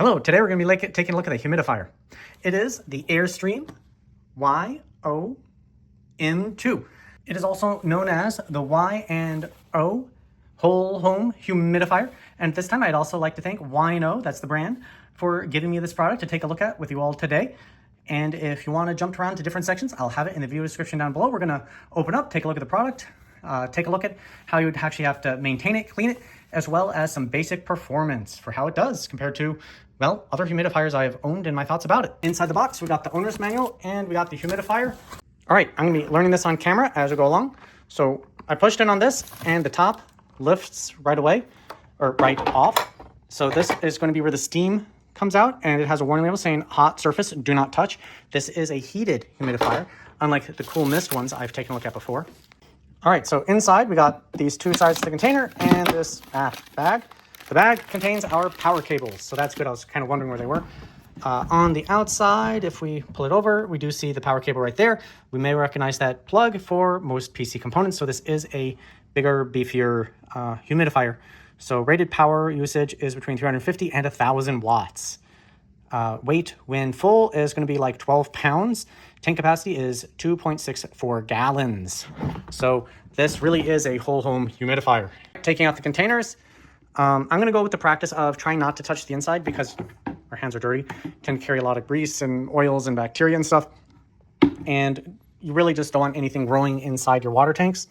Hello, today we're going to be taking a look at the humidifier. It is the Airstream YOM2. It is also known as the Y&O Whole Home Humidifier. And at this time, I'd also like to thank Y&O, that's the brand, for giving me this product to take a look at with you all today. And if you want to jump around to different sections, I'll have it in the video description down below. We're going to open up, take a look at the product, take a look at how you would actually have to maintain it, clean it, as well as some basic performance for how it does compared to, well, other humidifiers I've owned and my thoughts about it. Inside the box, we got the owner's manual and we got the humidifier. All right, I'm gonna be learning this on camera as we go along. So I pushed in on this and the top lifts right away, or right off. So this is gonna be where the steam comes out, and it has a warning label saying hot surface, do not touch. This is a heated humidifier, unlike the cool mist ones I've taken a look at before. All right, so inside we got these two sides to the container and this bag. The bag contains our power cables, so that's good. I was kind of wondering where they were. On the outside, if we pull it over, we do see the power cable right there. We may recognize that plug for most PC components. So this is a bigger, beefier humidifier. So rated power usage is between 350 and 1,000 watts. Weight when full is going to be like 12 pounds. Tank capacity is 2.64 gallons. So this really is a whole home humidifier. Taking out the containers, I'm going to go with the practice of trying not to touch the inside because our hands are dirty, tend to carry a lot of grease and oils and bacteria and stuff. And you really just don't want anything growing inside your water tanks.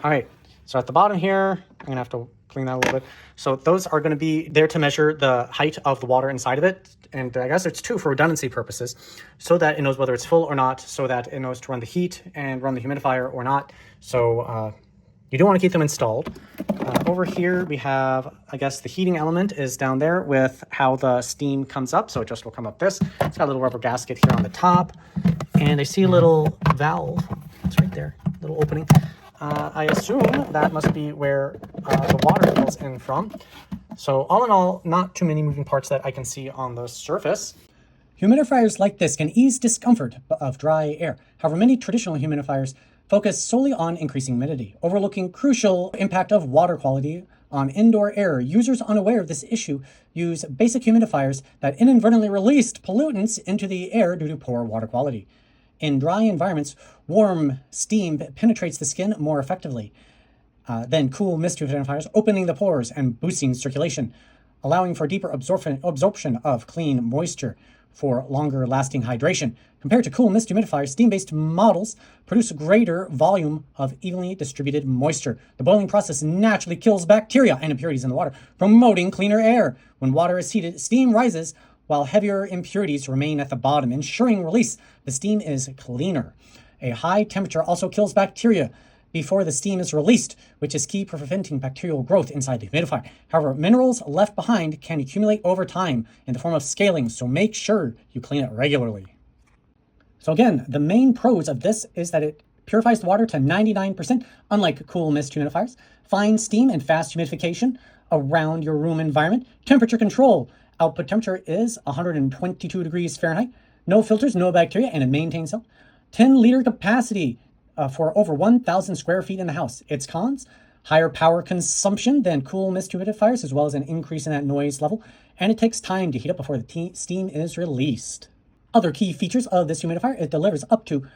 All right, so at the bottom here, I'm going to have to clean that a little bit. So those are going to be there to measure the height of the water inside of it. And I guess it's two for redundancy purposes, so that it knows whether it's full or not, so that it knows to run the heat and run the humidifier or not. So you do want to keep them installed. Over here we have, I guess the heating element is down there with how the steam comes up. So it just will come up this. It's got a little rubber gasket here on the top. And I see a little valve. It's right there, little opening. I assume that must be where the water goes in from. So all in all, not too many moving parts that I can see on the surface. Humidifiers like this can ease discomfort of dry air. However, many traditional humidifiers focus solely on increasing humidity, overlooking crucial impact of water quality on indoor air. Users unaware of this issue use basic humidifiers that inadvertently released pollutants into the air due to poor water quality. In dry environments, warm steam penetrates the skin more effectively than cool mist humidifiers, opening the pores and boosting circulation, allowing for deeper absorption of clean moisture for longer lasting hydration. Compared to cool mist humidifiers, steam-based models produce a greater volume of evenly distributed moisture. The boiling process naturally kills bacteria and impurities in the water, promoting cleaner air. When water is heated, steam rises while heavier impurities remain at the bottom, ensuring release. The steam is cleaner. A high temperature also kills bacteria before the steam is released, which is key for preventing bacterial growth inside the humidifier. However, minerals left behind can accumulate over time in the form of scaling, so make sure you clean it regularly. So again, the main pros of this is that it purifies the water to 99%, unlike cool mist humidifiers. Fine steam and fast humidification around your room environment. Temperature control. Output temperature is 122 degrees Fahrenheit. No filters, no bacteria, and it maintains itself. 10-liter capacity for over 1,000 square feet in the house. Its cons: higher power consumption than cool mist humidifiers, as well as an increase in that noise level, and it takes time to heat up before the steam is released. Other key features of this humidifier: it delivers up to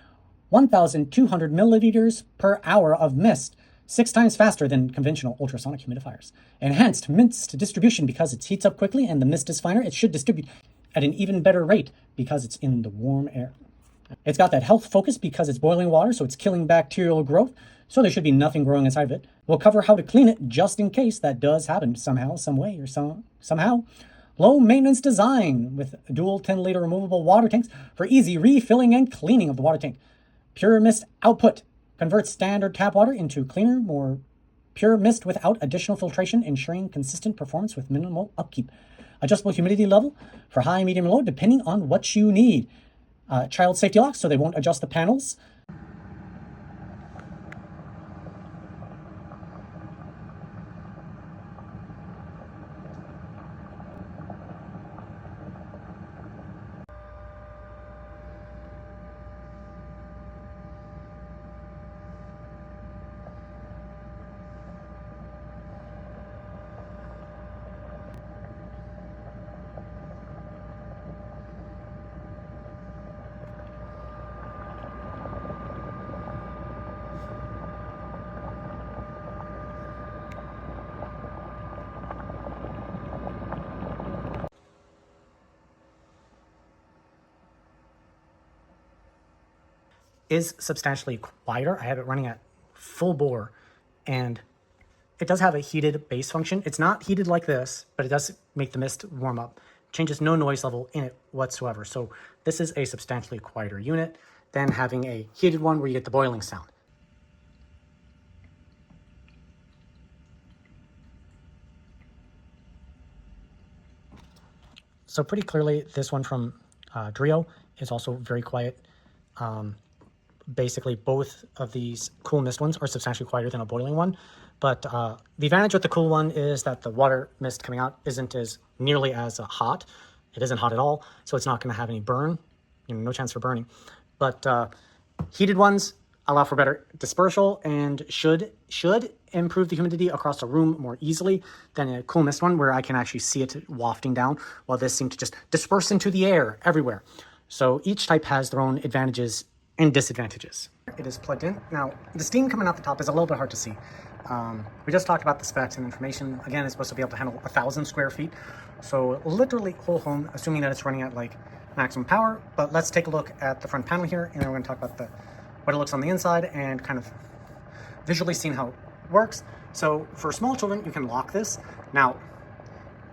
1,200 milliliters per hour of mist, 6 times faster than conventional ultrasonic humidifiers. Enhanced mist distribution because it heats up quickly and the mist is finer. It should distribute at an even better rate because it's in the warm air. It's got that health focus because it's boiling water, so it's killing bacterial growth, so there should be nothing growing inside of it. We'll cover how to clean it just in case that does happen somehow, some way, or somehow. Low maintenance design with dual 10-liter removable water tanks for easy refilling and cleaning of the water tank. Pure mist output converts standard tap water into cleaner, more pure mist without additional filtration, ensuring consistent performance with minimal upkeep. Adjustable humidity level for high, medium, and low, depending on what you need. Child safety locks, so they won't adjust the panels. is substantially quieter. I have it running at full bore, and it does have a heated bass function. It's not heated like this, but it does make the mist warm up. Changes no noise level in it whatsoever. So this is a substantially quieter unit than having a heated one where you get the boiling sound. So pretty clearly, this one from Drio is also very quiet. Basically, both of these cool mist ones are substantially quieter than a boiling one. But the advantage with the cool one is that the water mist coming out isn't as nearly as hot. It isn't hot at all, so it's not going to have any burn, no chance for burning. But heated ones allow for better dispersal and should improve the humidity across the room more easily than a cool mist one, where I can actually see it wafting down, while this seemed to just disperse into the air everywhere. So each type has their own advantages and disadvantages. It is plugged in. Now, the steam coming out the top is a little bit hard to see. We just talked about the specs and information. Again, it's supposed to be able to handle 1,000 square feet. So literally whole home, assuming that it's running at like maximum power. But let's take a look at the front panel here, and then we're going to talk about what it looks on the inside and kind of visually seeing how it works. So for small children, you can lock this. Now,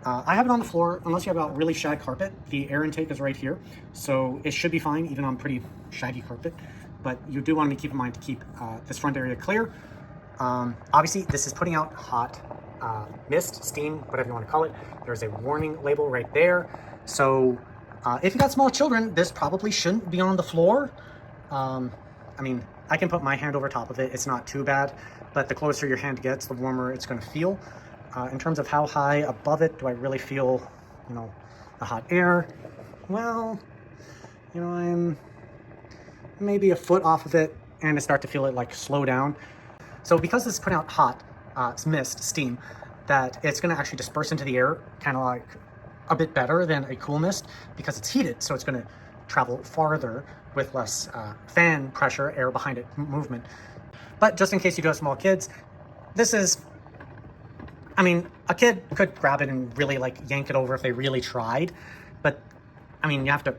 I have it on the floor. Unless you have a really shag carpet, the air intake is right here. So it should be fine, even on pretty shaggy carpet. But you do want to keep in mind to keep this front area clear. Obviously, this is putting out hot mist, steam, whatever you want to call it. There's a warning label right there. So if you got small children, this probably shouldn't be on the floor. I mean, I can put my hand over top of it. It's not too bad, but the closer your hand gets, the warmer it's going to feel. In terms of how high above it do I really feel, the hot air? Well, I'm maybe a foot off of it, and I start to feel it like slow down. So because this is putting out hot mist, steam, that it's going to actually disperse into the air kind of like a bit better than a cool mist because it's heated. So it's going to travel farther with less fan pressure, air behind it, movement. But just in case you do have small kids, this is, a kid could grab it and really yank it over if they really tried. But you have to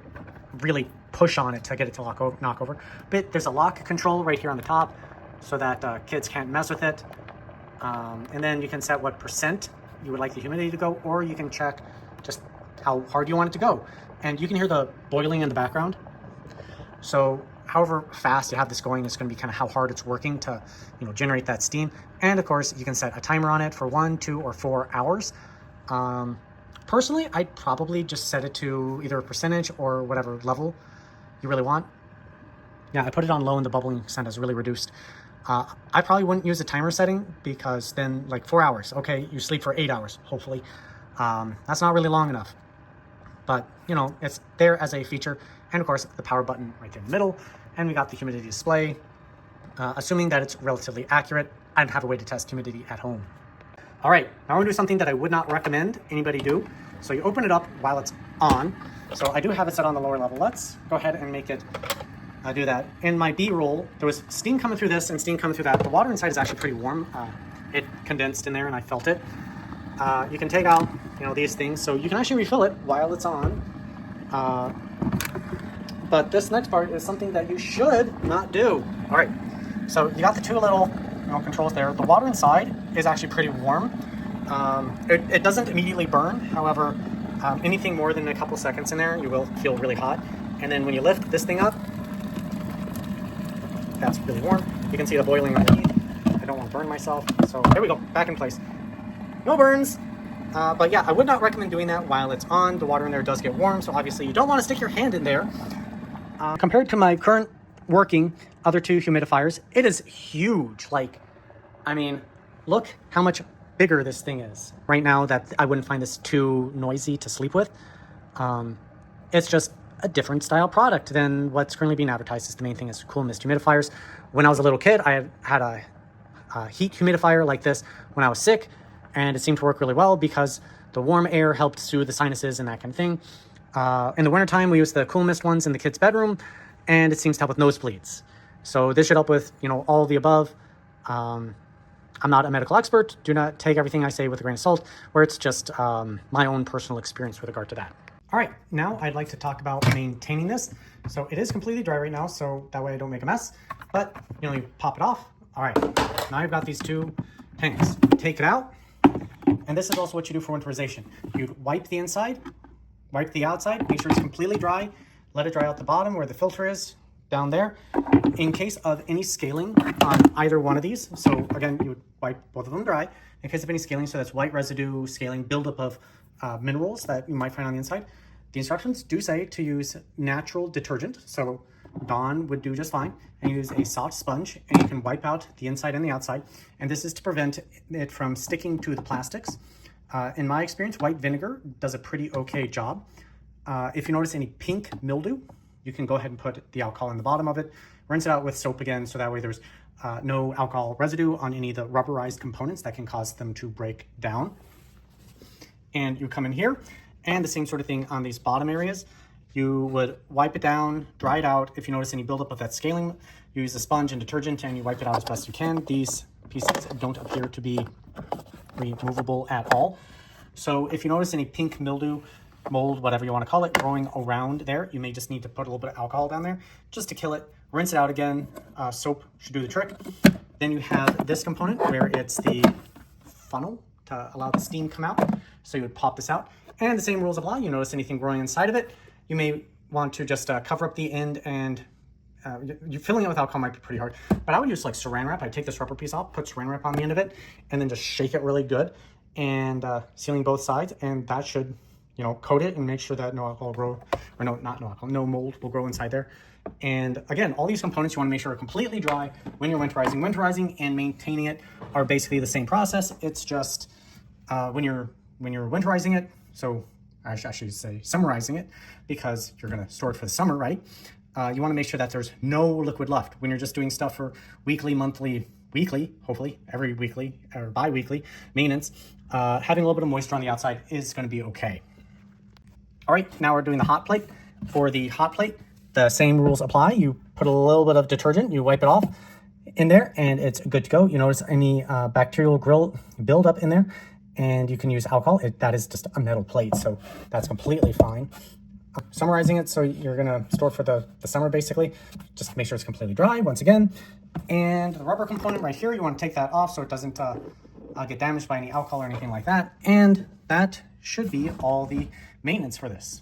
really push on it to get it to knock over. But there's a lock control right here on the top so that kids can't mess with it. And then you can set what percent you would like the humidity to go, or you can check just how hard you want it to go. And you can hear the boiling in the background. So however fast you have this going, it's going to be kind of how hard it's working to generate that steam. And of course, you can set a timer on it for 1, 2, or 4 hours. Personally, I'd probably just set it to either a percentage or whatever level you really want. Yeah, I put it on low and the bubbling sound is really reduced. I probably wouldn't use a timer setting because then 4 hours. Okay, you sleep for 8 hours, hopefully. That's not really long enough. But, it's there as a feature. And of course, the power button right there in the middle. And we got the humidity display. Assuming that it's relatively accurate, I'd have a way to test humidity at home. All right, now we're gonna do something that I would not recommend anybody do. So you open it up while it's on. So I do have it set on the lower level. Let's go ahead and make it do that. In my B-roll, there was steam coming through this and steam coming through that. The water inside is actually pretty warm. It condensed in there and I felt it. You can take out, these things, so you can actually refill it while it's on. But this next part is something that you should not do. All right, so you got the two little controls there. The water inside is actually pretty warm. It doesn't immediately burn. However, anything more than a couple seconds in there, you will feel really hot. And then when you lift this thing up, that's really warm. You can see the boiling underneath. I don't want to burn myself. So there we go, back in place. No burns. But yeah, I would not recommend doing that while it's on. The water in there does get warm, so obviously you don't want to stick your hand in there. Compared to my current working other two humidifiers, it is huge. Look how much bigger this thing is. Right now, that I wouldn't find this too noisy to sleep with. It's just a different style product than what's currently being advertised as the main thing is cool mist humidifiers. When I was a little kid, I had a heat humidifier like this when I was sick, and it seemed to work really well because the warm air helped soothe the sinuses and that kind of thing. In the wintertime, we use the cool mist ones in the kids' bedroom, and it seems to help with nosebleeds. So this should help with, all of the above. I'm not a medical expert. Do not take everything I say with a grain of salt, where it's just my own personal experience with regard to that. All right, now I'd like to talk about maintaining this. So it is completely dry right now, so that way I don't make a mess, but you pop it off. All right, now I've got these two tanks. Take it out, and this is also what you do for winterization. You'd wipe the inside, wipe the outside, make sure it's completely dry, let it dry out the bottom where the filter is, down there. In case of any scaling on either one of these, so again, you would wipe both of them dry. In case of any scaling, so that's white residue, scaling, buildup of minerals that you might find on the inside. The instructions do say to use natural detergent, so Dawn would do just fine, and use a soft sponge, and you can wipe out the inside and the outside, and this is to prevent it from sticking to the plastics. In my experience, white vinegar does a pretty okay job. If you notice any pink mildew, you can go ahead and put the alcohol in the bottom of it, rinse it out with soap again, so that way there's no alcohol residue on any of the rubberized components that can cause them to break down. And you come in here, and the same sort of thing on these bottom areas. You would wipe it down, dry it out. If you notice any buildup of that scaling, you use a sponge and detergent and you wipe it out as best you can. These pieces don't appear to be removable at all. So if you notice any pink mildew, mold, whatever you want to call it, growing around there, you may just need to put a little bit of alcohol down there just to kill it. Rinse it out again. Soap should do the trick. Then you have this component where it's the funnel to allow the steam come out. So you would pop this out. And the same rules apply. You notice anything growing inside of it, you may want to just cover up the end, and filling it with alcohol might be pretty hard. But I would use like saran wrap. I'd take this rubber piece off, put saran wrap on the end of it, and then just shake it really good, and sealing both sides, and that should, coat it and make sure that no alcohol will grow, or no alcohol, no mold will grow inside there. And again, all these components you want to make sure are completely dry when you're winterizing. Winterizing and maintaining it are basically the same process. It's just when you're winterizing it, so I should say summarizing it, because you're going to store it for the summer, right? You want to make sure that there's no liquid left. When you're just doing stuff for weekly, monthly, weekly, hopefully every weekly or bi-weekly maintenance, having a little bit of moisture on the outside is going to be okay. All right, now we're doing the hot plate. For the hot plate, the same rules apply. You put a little bit of detergent, you wipe it off in there, and it's good to go. You notice any bacterial buildup in there, and you can use alcohol. That is just a metal plate, so that's completely fine. Summarizing it, so you're gonna store for the summer basically. Just make sure it's completely dry once again. And the rubber component right here, you want to take that off so it doesn't get damaged by any alcohol or anything like that. And that should be all the maintenance for this.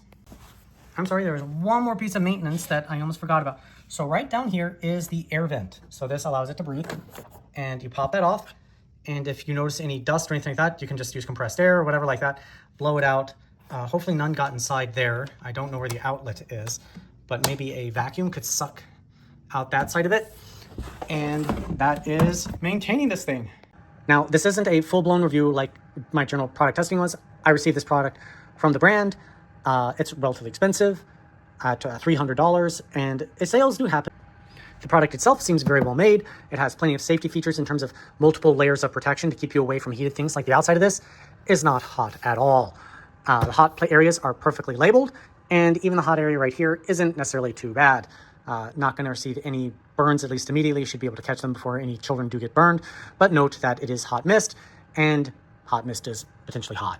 I'm sorry, there was one more piece of maintenance that I almost forgot about. So right down here is the air vent. So this allows it to breathe, and you pop that off. And if you notice any dust or anything like that, you can just use compressed air or whatever like that, blow it out. Hopefully none got inside there. I don't know where the outlet is, but maybe a vacuum could suck out that side of it. And that is maintaining this thing. Now, this isn't a full-blown review like my general product testing was. I received this product from the brand. It's relatively expensive at $300, and sales do happen. The product itself seems very well made. It has plenty of safety features in terms of multiple layers of protection to keep you away from heated things. Like the outside of this is not hot at all. The hot areas are perfectly labeled, and even the hot area right here isn't necessarily too bad. Not going to receive any burns, at least immediately. You should be able to catch them before any children do get burned. But note that it is hot mist, and hot mist is potentially hot.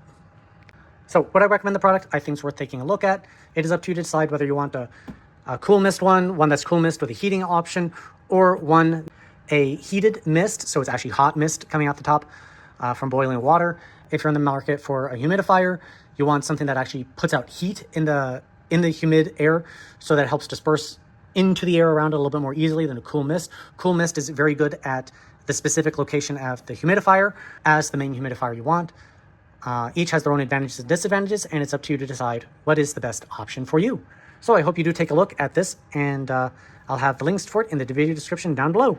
So would I recommend the product? I think it's worth taking a look at. It is up to you to decide whether you want a cool mist one that's cool mist with a heating option, or a heated mist, so it's actually hot mist coming out the top from boiling water. If you're in the market for a humidifier, you want something that actually puts out heat in the humid air, so that it helps disperse into the air around it a little bit more easily than a cool mist. Cool mist is very good at the specific location of the humidifier as the main humidifier you want. Each has their own advantages and disadvantages, and it's up to you to decide what is the best option for you. So I hope you do take a look at this, and I'll have the links for it in the video description down below.